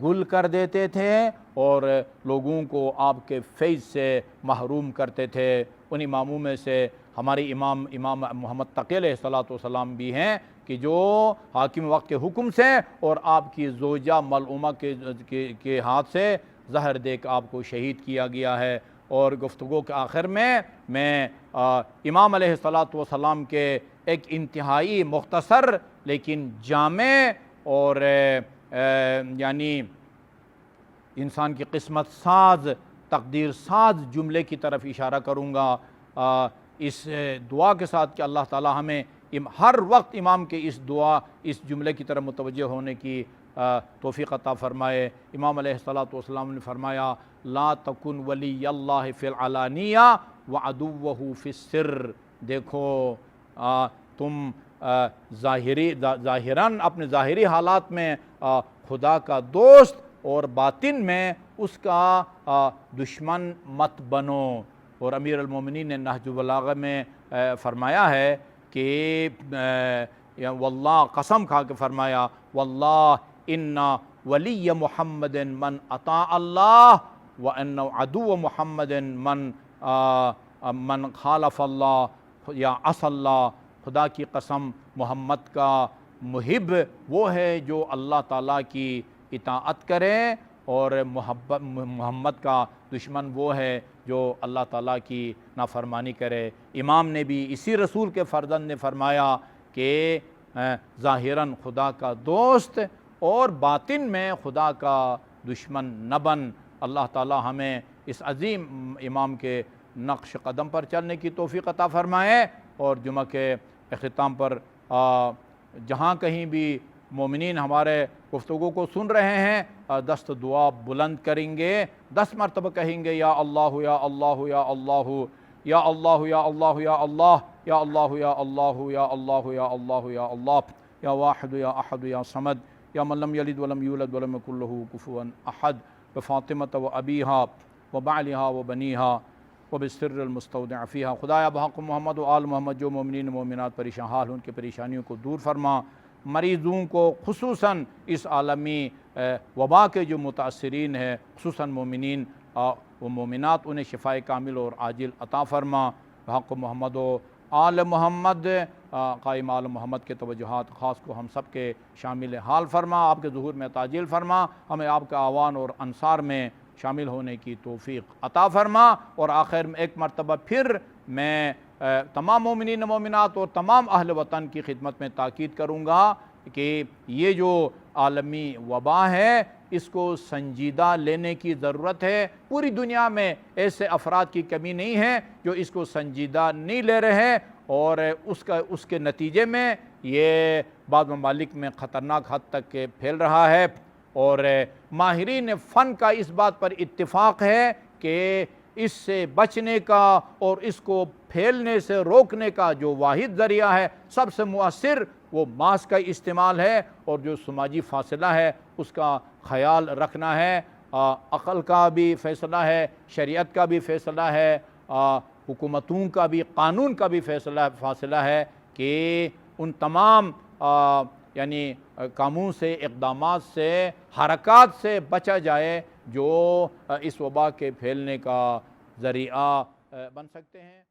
گل کر دیتے تھے اور لوگوں کو آپ کے فیض سے محروم کرتے تھے۔ ان اماموں میں سے ہمارے امام محمد تقی علیہ السلام بھی ہیں کہ جو حاکم وقت کے حکم سے اور آپ کی زوجہ ملعومہ کے ہاتھ سے زہر دے کر آپ کو شہید کیا گیا ہے۔ اور گفتگو کے آخر میں امام علیہ السلام کے ایک انتہائی مختصر لیکن جامع اور یعنی انسان کی قسمت ساز تقدیر ساز جملے کی طرف اشارہ کروں گا اس دعا کے ساتھ کہ اللہ تعالی ہمیں ہر وقت امام کے اس دعا اس جملے کی طرف متوجہ ہونے کی توفیق عطا فرمائے۔ امام علیہ الصلوۃ والسلام نے فرمایا لا تکن ولی اللہ فی العلانیہ وعدوہ فی السر، دیکھو تم ظاہراً اپنے ظاہری حالات میں خدا کا دوست اور باطن میں اس کا دشمن مت بنو۔ اور امیر المومنین نے نہج البلاغہ میں فرمایا ہے کہ واللہ قسم کھا کے فرمایا واللہ ان ولی محمد من اطاع اللہ وان عدو محمد من خالف اللہ یا عصى اللہ، خدا کی قسم محمد کا محب وہ ہے جو اللہ تعالیٰ کی اطاعت کرے، اور محمد کا دشمن وہ ہے جو اللہ تعالیٰ کی نافرمانی کرے۔ امام نے بھی اسی رسول کے فرزند نے فرمایا کہ ظاہراً خدا کا دوست اور باطن میں خدا کا دشمن نہ بن۔ اللہ تعالیٰ ہمیں اس عظیم امام کے نقش قدم پر چلنے کی توفیق عطا فرمائے، اور جمعہ کے اختتام پر جہاں کہیں بھی مومنین ہمارے گفتگو کو سن رہے ہیں دست دعا بلند کریں گے، 10 مرتبہ کہیں گے یا اللہ یا اللہ یا اللہ یا اللہ یا اللہ یا اللہ یا اللہ یا اللہ یا اللہ یا اللہ یا اللہ یا واحد یا احد یا صمد یا من لم یلد ولم یولد ولم یکن لہ کفوا احد بفاطمۃ و ابیہا و بعلہا و بنیہا و بالسر المستودع فیہا۔ خدایا بحق محمد و آل محمد جو مومنین و مومنات پریشان حال ہیں ان کی پریشانیوں کو دور فرما، مریضوں کو خصوصاً اس عالمی وبا کے جو متاثرین ہیں خصوصاً مومنین و مومنات انہیں شفاء کامل اور عاجل عطا فرما۔ بحق محمد و آل محمد قائم آل محمد کے توجہات خاص کو ہم سب کے شامل حال فرما، آپ کے ظہور میں تعجیل فرما، ہمیں آپ کے اعوان اور انصار میں شامل ہونے کی توفیق عطا فرما۔ اور آخر میں ایک مرتبہ پھر میں تمام مومنین و مومنات اور تمام اہل وطن کی خدمت میں تاکید کروں گا کہ یہ جو عالمی وبا ہے اس کو سنجیدہ لینے کی ضرورت ہے۔ پوری دنیا میں ایسے افراد کی کمی نہیں ہے جو اس کو سنجیدہ نہیں لے رہے، اور اس کے نتیجے میں یہ بعض ممالک میں خطرناک حد تک پھیل رہا ہے، اور ماہرین فن کا اس بات پر اتفاق ہے کہ اس سے بچنے کا اور اس کو پھیلنے سے روکنے کا جو واحد ذریعہ ہے سب سے مؤثر وہ ماسک کا استعمال ہے، اور جو سماجی فاصلہ ہے اس کا خیال رکھنا ہے۔ عقل کا بھی فیصلہ ہے، شریعت کا بھی فیصلہ ہے، حکومتوں کا بھی قانون کا بھی فاصلہ ہے کہ ان تمام یعنی کاموں سے، اقدامات سے، حرکات سے بچا جائے جو اس وبا کے پھیلنے کا ذریعہ بن سکتے ہیں۔